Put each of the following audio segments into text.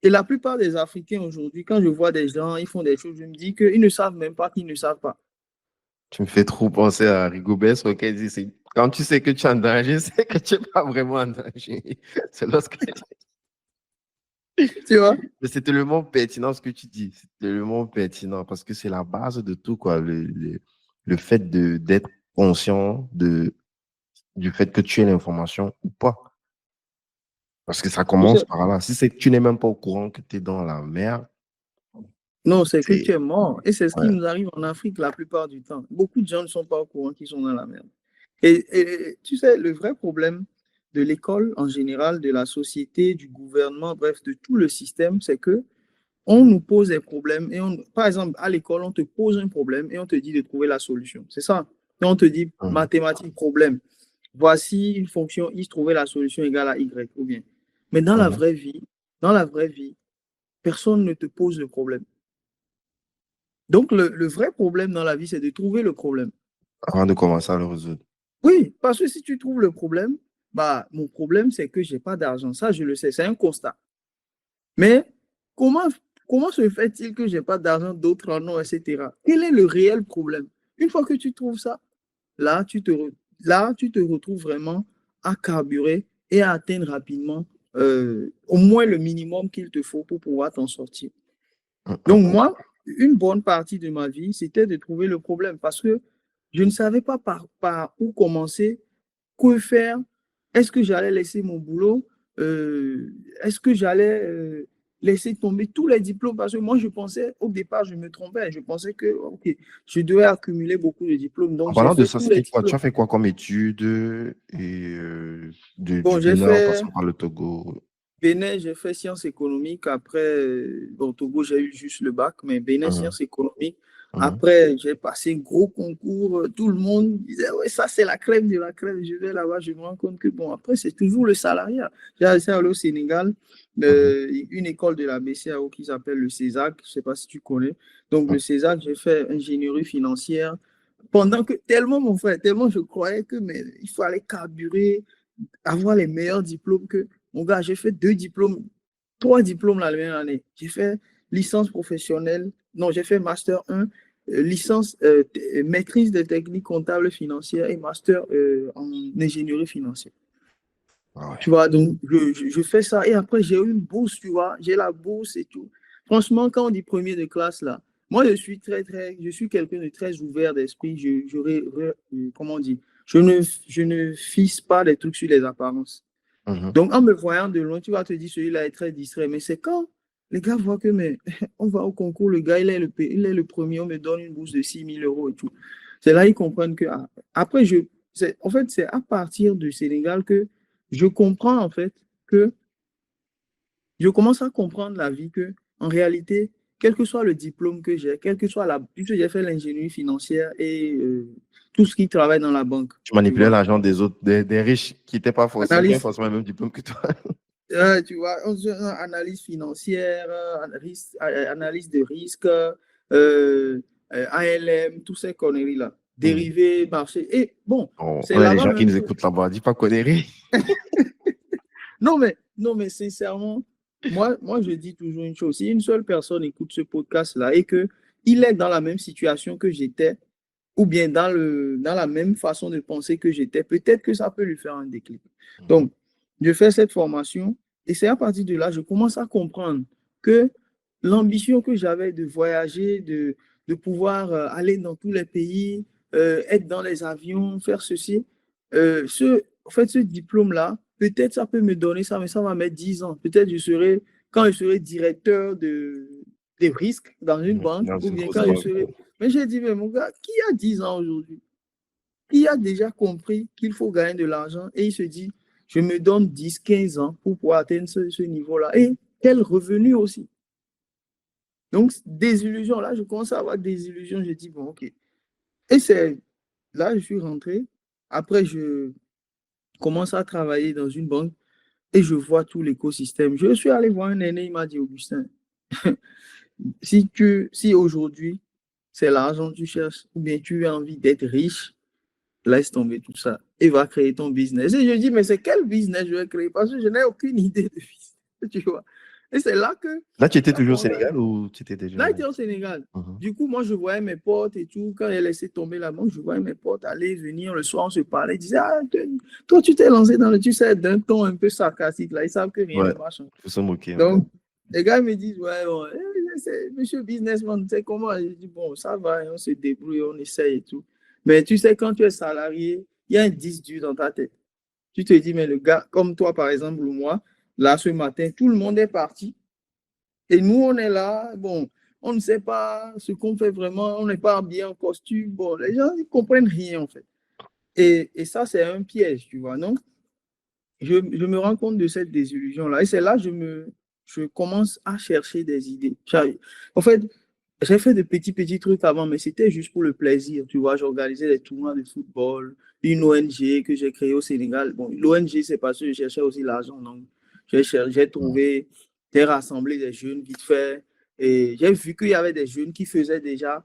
Et la plupart des Africains aujourd'hui, quand je vois des gens, ils font des choses, je me dis qu'ils ne savent même pas qu'ils ne savent pas. Tu me fais trop penser à Rigobert, il dit, quand tu sais que tu es en danger, c'est que tu n'es pas vraiment en danger. C'est lorsque... Tu vois? Mais c'est tellement pertinent ce que tu dis. C'est tellement pertinent parce que c'est la base de tout, quoi. Le fait d'être conscient du fait que tu aies l'information ou pas. Parce que ça Tu commence sais, par là. Si c'est que tu n'es même pas au courant que tu es dans la merde, non, c'est que tu c'est... es mort. Et c'est ce qui Ouais. nous arrive en Afrique la plupart du temps. Beaucoup de gens ne sont pas au courant qu'ils sont dans la merde. Et tu sais, le vrai problème de l'école en général, de la société, du gouvernement, bref, de tout le système, c'est que on nous pose des problèmes et par exemple, à l'école, on te pose un problème et on te dit de trouver la solution. C'est ça. Et on te dit Mhm. mathématiques, problème. Voici une fonction X, trouver la solution égale à Y ou bien. Mais Mhm. dans la vraie vie, personne ne te pose le problème. Donc, le vrai problème dans la vie, c'est de trouver le problème. Avant de commencer à le résoudre. Oui, parce que si tu trouves le problème, bah, mon problème, c'est que je n'ai pas d'argent. Ça, je le sais, c'est un constat. Mais comment, comment se fait-il que je n'ai pas d'argent, d'autres en ont, etc. Quel est le réel problème? Une fois que tu trouves ça, là, là, tu te retrouves vraiment à carburer et à atteindre rapidement au moins le minimum qu'il te faut pour pouvoir t'en sortir. Donc, Mhm. moi, une bonne partie de ma vie, c'était de trouver le problème parce que je ne savais pas par où commencer, que faire. Est-ce que j'allais laisser mon boulot? Est-ce que j'allais laisser tomber tous les diplômes? Parce que moi, je pensais, au départ, je me trompais. Je pensais que, OK, je devais accumuler beaucoup de diplômes. En Donc, j'ai parlant de fait ça, tous les c'était quoi? Tu diplômes. as fait quoi comme études et du Bon, j'ai Bénin en fait passant par le Togo? Bénin, j'ai fait sciences économiques. Après, bon, Togo, j'ai eu juste le bac, mais Bénin, Mhm. sciences économiques. Mhm. Après, j'ai passé un gros concours. Tout le monde disait, ouais, ça, c'est la crème de la crème. Je vais là-bas, je me rends compte que, bon, après, c'est toujours le salariat. J'ai essayé d'aller au Sénégal, Mhm. une école de la BCAO qui s'appelle le CESAC. Je ne sais pas si tu connais. Donc, Mhm. le CESAC, j'ai fait ingénierie financière. Pendant que, tellement, mon frère, tellement je croyais que, mais il fallait carburer, avoir les meilleurs diplômes que mon gars, j'ai fait deux diplômes, trois diplômes la même année. J'ai fait licence professionnelle, non, j'ai fait master 1, licence maîtrise des techniques comptables financières et master en ingénierie financière. Ah ouais. Tu vois, donc je fais ça et après j'ai eu une bourse, tu vois, j'ai la bourse et tout. Franchement, quand on dit premier de classe là, moi je suis quelqu'un de très ouvert d'esprit. Comment on dit, je ne fixe pas des trucs sur les apparences. Mhm. Donc, en me voyant de loin, tu vas te dire, celui-là est très distrait. Mais c'est quand les gars voient que, mais on va au concours, le gars, il est le premier, on me donne une bourse de 6 000 € et tout. C'est là qu'ils comprennent que, après, en fait, c'est à partir du Sénégal que je comprends, en fait, que je commence à comprendre la vie que, en réalité, quel que soit le diplôme que j'ai, quel que soit puisque j'ai fait l'ingénierie financière et tout ce qui travaille dans la banque, Tu tu manipulais vois. l'argent des autres, des riches qui n'étaient pas forcément, qui avaient Analyse forcément le même diplôme que toi. Tu vois, analyse financière, analyse de risque, ALM, toutes ces conneries-là. Mhm. Dérivés, marché. Et bon, Oh, c'est ouais, les là-bas gens qui même nous que. écoutent là-bas, dis pas conneries. Non, mais sincèrement, moi, je dis toujours une chose. Si une seule personne écoute ce podcast-là et que il est dans la même situation que j'étais, ou bien dans la même façon de penser que j'étais, peut-être que ça peut lui faire un déclic. Mhm. Donc, je fais cette formation et c'est à partir de là, je commence à comprendre que l'ambition que j'avais de voyager, de pouvoir aller dans tous les pays, être dans les avions, faire ceci, en fait, ce diplôme-là, peut-être ça peut me donner ça, mais ça va mettre 10 ans. Peut-être quand je serai directeur des risques dans une Mhm. banque, Dans ou une bien grosse quand je banque. serai. Mais j'ai dit, mais mon gars, qui a 10 ans aujourd'hui? Qui a déjà compris qu'il faut gagner de l'argent et il se dit, je me donne 10, 15 ans pour pouvoir atteindre ce niveau-là. Et quel revenu aussi. Donc, des illusions. Là, je commence à avoir des illusions. Je dis, bon, OK. Et c'est là, je suis rentré. Après, je commence à travailler dans une banque et je vois tout l'écosystème. Je suis allé voir un aîné, il m'a dit, Augustin, si aujourd'hui, c'est l'argent que tu cherches, ou bien tu as envie d'être riche, laisse tomber tout ça et va créer ton business. Et je dis, mais c'est quel business je vais créer? Parce que je n'ai aucune idée de business, tu vois. Et c'est là que Là, tu étais ça toujours au commence à... Sénégal ou tu étais déjà... Là, j'étais au Sénégal. Mhm. Du coup, moi, je voyais mes potes et tout. Quand j'ai laissé tomber la banque, je voyais mes potes aller, venir. Le soir, on se parlait. Ils disaient, ah, toi, tu t'es lancé dans le, tu sais, d'un ton un peu sarcastique. Là, ils savent que rien Ouais, ne marche. il faut se moquer un peu. Donc, les gars me disent, ouais, bon, c'est monsieur businessman, tu sais comment? Je dis, bon, ça va, on se débrouille, on essaye et tout. Mais tu sais, quand tu es salarié, il y a un disque dur dans ta tête. Tu te dis, mais le gars, comme toi, par exemple, ou moi, là, ce matin, tout le monde est parti. Et nous, on est là, bon, on ne sait pas ce qu'on fait vraiment, on n'est pas bien en costume. Bon, les gens ne comprennent rien, en fait. Et ça, c'est un piège, tu vois, non? Je me rends compte de cette désillusion-là. Et c'est là que je commence à chercher des idées. En fait, j'ai fait de petits trucs avant, mais c'était juste pour le plaisir. Tu vois, j'organisais des tournois de football, une ONG que j'ai créée au Sénégal. Bon, l'ONG, c'est parce que je cherchais aussi l'argent. Donc, j'ai trouvé des rassemblées des jeunes vite fait. Et j'ai vu qu'il y avait des jeunes qui faisaient déjà.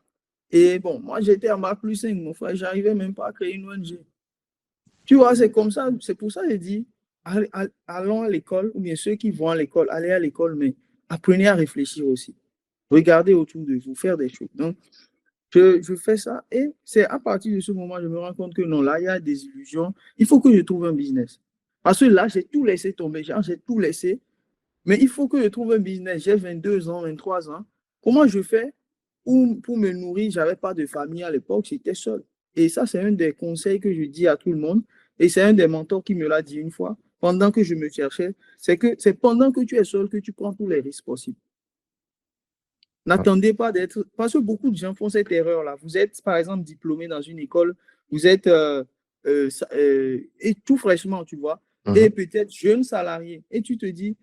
Et bon, moi, j'étais en bac plus 5, mon frère. J'arrivais même pas à créer une ONG. Tu vois, c'est comme ça. C'est pour ça que j'ai dit, allons à l'école, ou bien ceux qui vont à l'école, allez à l'école, mais apprenez à réfléchir aussi. Regardez autour de vous, faire des choses. Donc, je fais ça et c'est à partir de ce moment, je me rends compte que non, là, il y a des illusions. Il faut que je trouve un business. Parce que là, j'ai tout laissé tomber, j'ai tout laissé, mais il faut que je trouve un business. J'ai 22 ans, 23 ans. Comment je fais pour me nourrir? Je n'avais pas de famille à l'époque, j'étais seul. Et ça, c'est un des conseils que je dis à tout le monde. Et c'est un des mentors qui me l'a dit une fois, pendant que je me cherchais. C'est que c'est pendant que tu es seul que tu prends tous les risques possibles. N'attendez pas d'être... Parce que beaucoup de gens font cette erreur-là. Vous êtes, par exemple, diplômé dans une école, vous êtes et tout fraîchement, tu vois, et Mhm. peut-être jeune salarié, et tu te dis,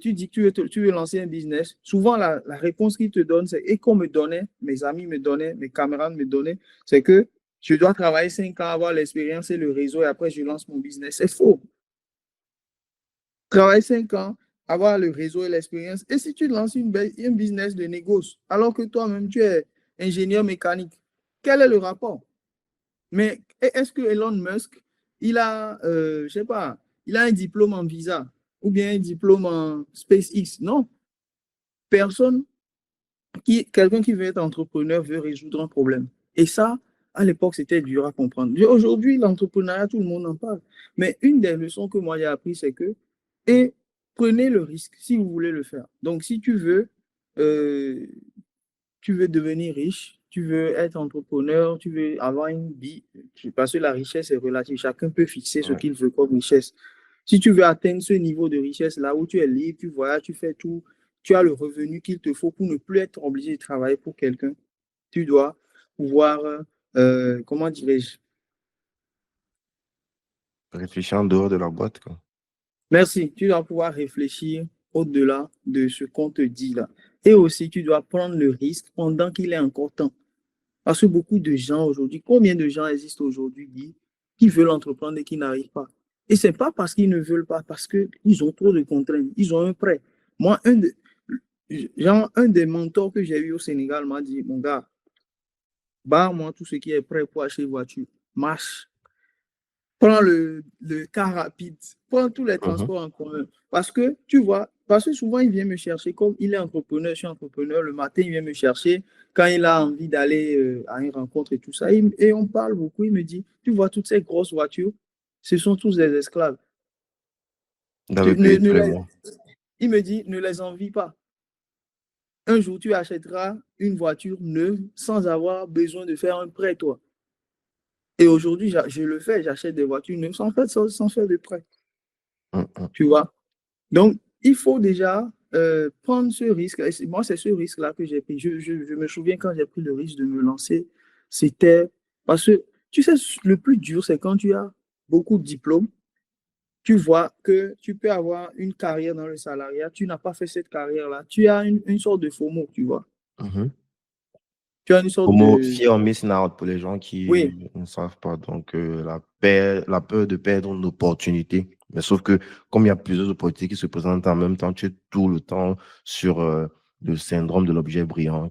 tu dis que tu veux lancer un business. Souvent, la réponse qu'ils te donnent, c'est, et qu'on me donnait, mes amis me donnaient, mes camarades me donnaient, c'est que je dois travailler 5 ans, avoir l'expérience et le réseau, et après, je lance mon business. C'est faux. Travaille 5 ans, avoir le réseau et l'expérience. Et si tu lances un business de négoce, alors que toi-même, tu es ingénieur mécanique, quel est le rapport? Mais est-ce que Elon Musk, il a, je sais pas, il a un diplôme en visa ou bien un diplôme en SpaceX? Non. Personne, quelqu'un qui veut être entrepreneur veut résoudre un problème. Et ça, à l'époque, c'était dur à comprendre. Aujourd'hui, l'entrepreneuriat, tout le monde en parle. Mais une des leçons que moi j'ai appris, c'est que, et prenez le risque si vous voulez le faire. Donc, si euh, tu veux devenir riche, tu veux être entrepreneur, tu veux avoir une vie, parce que la richesse est relative. Chacun peut fixer ce Ouais. qu'il veut comme richesse. Si tu veux atteindre ce niveau de richesse là où tu es libre, tu voyages, tu fais tout, tu as le revenu qu'il te faut pour ne plus être obligé de travailler pour quelqu'un, tu dois pouvoir, comment dirais-je, Réfléchir en dehors de la boîte, quoi. merci, tu dois pouvoir réfléchir au-delà de ce qu'on te dit là. Et aussi, tu dois prendre le risque pendant qu'il est encore temps. Parce que beaucoup de gens aujourd'hui, combien de gens existent aujourd'hui qui veulent entreprendre et qui n'arrivent pas? Et ce n'est pas parce qu'ils ne veulent pas, parce qu'ils ont trop de contraintes, ils ont un prêt. Moi, un des mentors que j'ai eu au Sénégal m'a dit, mon gars, barre-moi tout ce qui est prêt pour acheter une voiture. Marche. Prends le car rapide. Prends tous les Mhm. transports en commun. Parce que, tu vois, parce que souvent, il vient me chercher, comme il est entrepreneur, je suis entrepreneur, le matin, il vient me chercher quand il a envie d'aller à une rencontre et tout ça. Et on parle beaucoup, il me dit, tu vois, toutes ces grosses voitures, ce sont tous des esclaves. D'avait payé tous les mois. Il me dit, ne les envie pas. Un jour, tu achèteras une voiture neuve sans avoir besoin de faire un prêt, toi. Et aujourd'hui, je le fais, j'achète des voitures neuves sans faire de prêt. Mhm. Tu vois? Donc, il faut déjà prendre ce risque. Et moi, c'est ce risque-là que j'ai pris. Je me souviens quand j'ai pris le risque de me lancer, c'était parce que, tu sais, le plus dur, c'est quand tu as beaucoup de diplômes, tu vois que tu peux avoir une carrière dans le salariat, tu n'as pas fait cette carrière-là, tu as une sorte de FOMO, tu vois. Mhm. Tu as une sorte Homo, de... fear of missing out pour les gens Oui, qui ne savent pas. Donc, la peur de perdre une opportunité. Mais sauf que, comme il y a plusieurs opportunités qui se présentent en même temps, tu es tout le temps sur le syndrome de l'objet brillant.